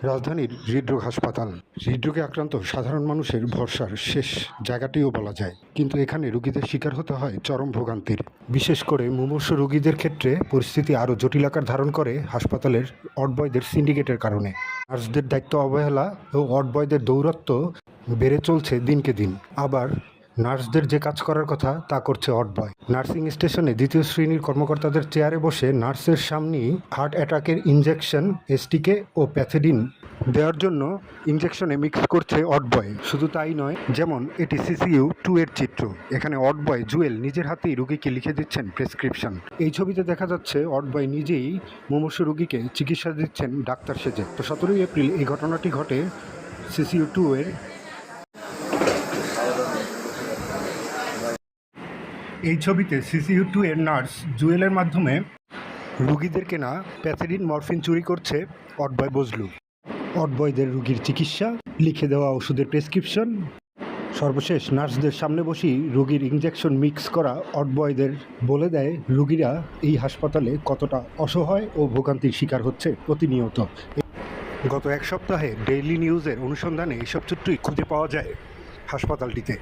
রাজধানীর হৃদরোগ হাসপাতাল হৃদরোগে আক্রান্ত সাধারণ মানুষের ভরসার শেষ জায়গাটিও বলা যায়, কিন্তু এখানে রোগীদের শিকার হতে হয় চরম ভোগান্তির। বিশেষ করে মুমূর্ষু রোগীদের ক্ষেত্রে পরিস্থিতি আরও জটিল আকার ধারণ করে হাসপাতালের অডবয়দের সিন্ডিকেটের কারণে। নার্সদের দায়িত্ব অবহেলা ও অডবয়দের দৌরত্ব বেড়ে চলছে দিনকে দিন। আবার নার্সদের যে কাজ করার কথা তা করছে অডবয়। নার্সিং স্টেশনে দ্বিতীয় শ্রেণীর কর্মকর্তাদের চেয়ারে বসে নার্সের সামনেই হার্ট অ্যাটাকের ইনজেকশন, এসটিকে ও প্যাথেডিন দেওয়ার জন্য ইনজেকশনে মিক্স করছে অডবয়। শুধু তাই নয়, যেমন এটি CCU-2 এর চিত্র। এখানে অডবয় জুয়েল নিজের হাতেই রোগীকে লিখে দিচ্ছেন প্রেসক্রিপশন। এই ছবিতে দেখা যাচ্ছে অডবয় নিজেই মুমূর্ষু রোগীকে চিকিৎসা দিচ্ছেন ডাক্তার সেজে। তো 17 এপ্রিল এই ঘটনাটি ঘটে CCU-2 এর। এই ছবিতে CCU-2 এর নার্স জুয়েলের মাধ্যমে রুগীদের কেনা প্যাথেডিন, মরফিন চুরি করছে অডবয় বজলু। অডবয়দের রুগীর চিকিৎসা, লিখে দেওয়া ওষুধের প্রেসক্রিপশন, সর্বশেষ নার্সদের সামনে বসেই রুগীর ইনজেকশন মিক্স করা অডবয়দের বলে দেয় রুগীরা এই হাসপাতালে কতটা অসহায় ও ভোগান্তির শিকার হচ্ছে প্রতিনিয়ত। গত এক সপ্তাহে ডেইলি নিউজের অনুসন্ধানে এসব চিত্রই খুঁজে পাওয়া যায় হাসপাতালটিতে।